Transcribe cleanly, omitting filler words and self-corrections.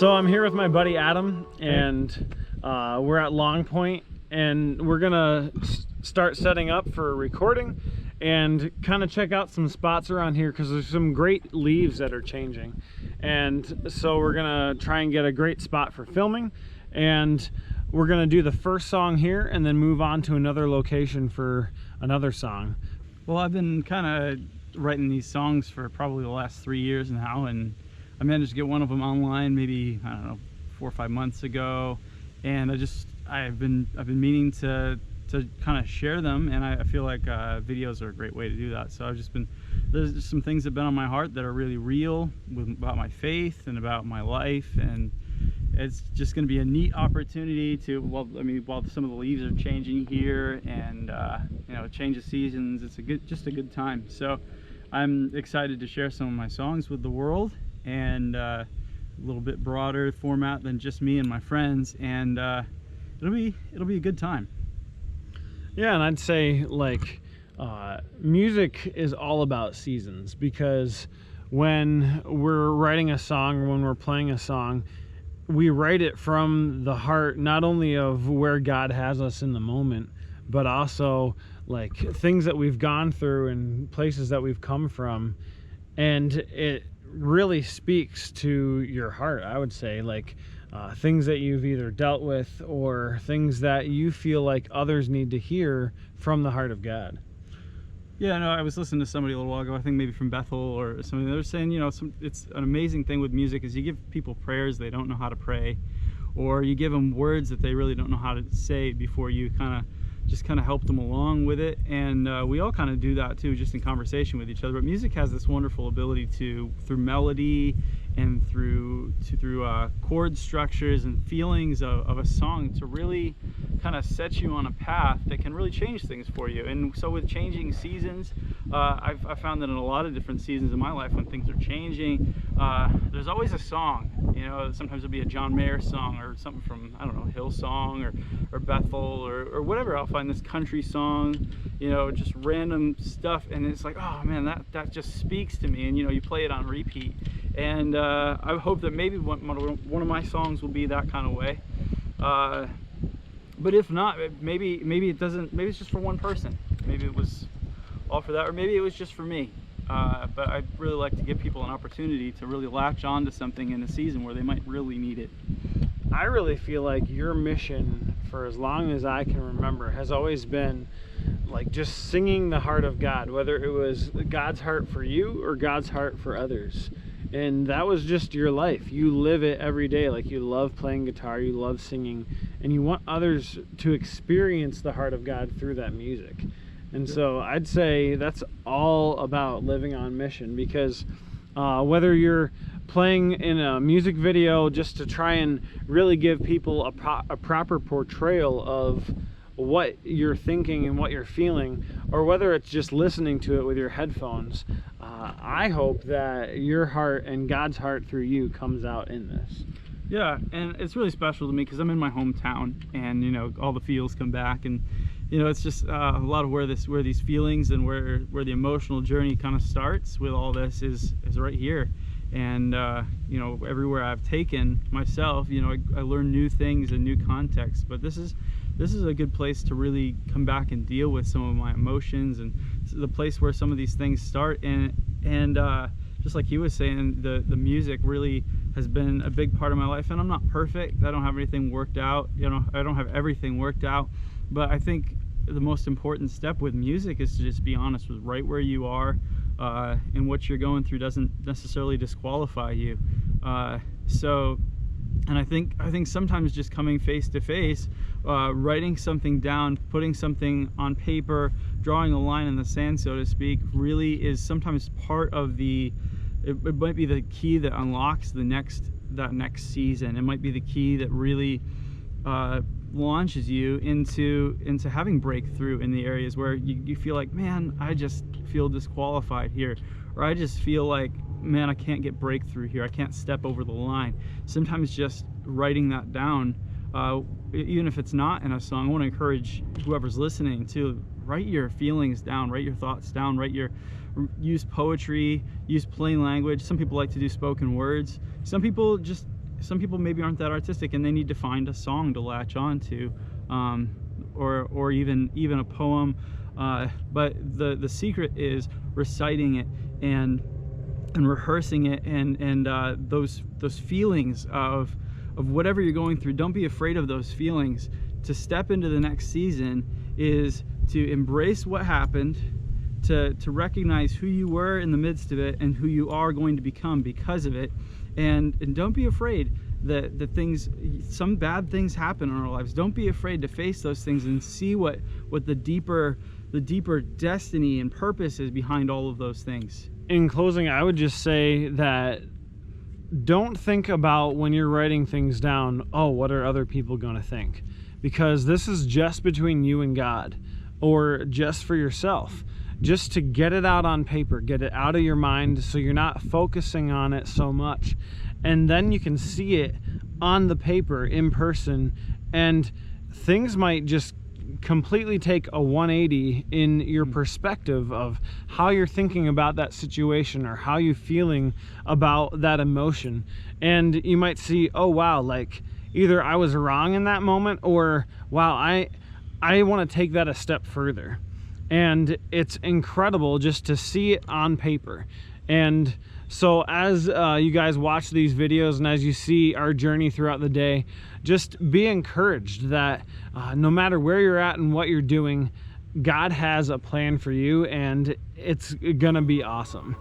So I'm here with my buddy Adam, and we're at Long Point, and we're gonna start setting up for recording and kind of check out some spots around here because there's some great leaves that are changing. And so we're gonna try and get a great spot for filming, and we're gonna do the first song here and then move on to another location for another song. Well, I've been kind of writing these songs for probably the last 3 years now, and I managed to get one of them online maybe, I don't know, 4 or 5 months ago, and I've been meaning to kind of share them, and I feel like videos are a great way to do that. So there's just some things that have been on my heart that are really real about my faith and about my life, and it's just going to be a neat opportunity to, while some of the leaves are changing here, and you know, change of seasons, it's just a good time. So I'm excited to share some of my songs with the world, and a little bit broader format than just me and my friends, and it'll be a good time. Yeah, and I'd say, like, music is all about seasons, because when we're writing a song, or when we're playing a song, we write it from the heart, not only of where God has us in the moment, but also like things that we've gone through and places that we've come from, and it really speaks to your heart, I would say, like things that you've either dealt with or things that you feel like others need to hear from the heart of God. Yeah, no, I was listening to somebody a little while ago, I think maybe from Bethel or something. They were saying, you know, it's an amazing thing with music is you give people prayers they don't know how to pray, or you give them words that they really don't know how to say before you just help them along with it. And we all kind of do that too, just in conversation with each other. But music has this wonderful ability to, through melody and through chord structures and feelings of a song, to really kind of set you on a path that can really change things for you. And so with changing seasons, I've found that in a lot of different seasons in my life, when things are changing, there's always a song. You know, sometimes it'll be a John Mayer song, or something from, I don't know, Hillsong or Bethel or whatever. I'll find this country song, you know, just random stuff, and it's like, oh man, that just speaks to me. And you know, you play it on repeat, and I hope that maybe one of my songs will be that kind of way. But if not, maybe it doesn't. Maybe it's just for one person. Maybe it was all for that, or maybe it was just for me. But I'd really like to give people an opportunity to really latch on to something in a season where they might really need it. I really feel like your mission, for as long as I can remember, has always been like just singing the heart of God, whether it was God's heart for you or God's heart for others. And that was just your life. You live it every day. Like, you love playing guitar, you love singing, and you want others to experience the heart of God through that music. And so I'd say that's all about living on mission, because whether you're playing in a music video just to try and really give people a proper portrayal of what you're thinking and what you're feeling, or whether it's just listening to it with your headphones, I hope that your heart and God's heart through you comes out in this. Yeah, and it's really special to me because I'm in my hometown, and you know, all the feels come back, and you know, it's just a lot of where these feelings and where the emotional journey kind of starts with all this is right here. And you know, everywhere I've taken myself, you know, I learn new things and new contexts. But this is a good place to really come back and deal with some of my emotions, and the place where some of these things start. And just like he was saying, the music really has been a big part of my life. And I'm not perfect. I don't have anything worked out. You know, I don't have everything worked out. But I think the most important step with music is to just be honest with right where you are, and what you're going through doesn't necessarily disqualify you. And I think sometimes just coming face to face, writing something down, putting something on paper, drawing a line in the sand, so to speak, really is sometimes part of it might be the key that unlocks that next season. It might be the key that really launches you into having breakthrough in the areas where you feel like, man, I just feel disqualified here, or I just feel like, man, I can't get breakthrough here, I can't step over the line. Sometimes just writing that down, even if it's not in a song, I want to encourage whoever's listening to write your feelings down, write your thoughts down, use poetry, use plain language. Some people like to do spoken words. Some people just some people maybe aren't that artistic and they need to find a song to latch on to, or even a poem. But the secret is reciting it and rehearsing it, and those feelings of whatever you're going through. Don't be afraid of those feelings. To step into the next season is to embrace what happened, to recognize who you were in the midst of it and who you are going to become because of it, and don't be afraid that some bad things happen in our lives. Don't be afraid to face those things and see what the deeper destiny and purpose is behind all of those things. In closing, I would just say that don't think about, when you're writing things down, oh, what are other people going to think? Because this is just between you and God, or just for yourself. Just to get it out on paper, get it out of your mind so you're not focusing on it so much. And then you can see it on the paper in person, and things might just completely take a 180 in your perspective of how you're thinking about that situation or how you're feeling about that emotion. And you might see, oh wow, like either I was wrong in that moment, or wow, I want to take that a step further. And it's incredible just to see it on paper. And so as you guys watch these videos and as you see our journey throughout the day, just be encouraged that no matter where you're at and what you're doing, God has a plan for you, and it's gonna be awesome.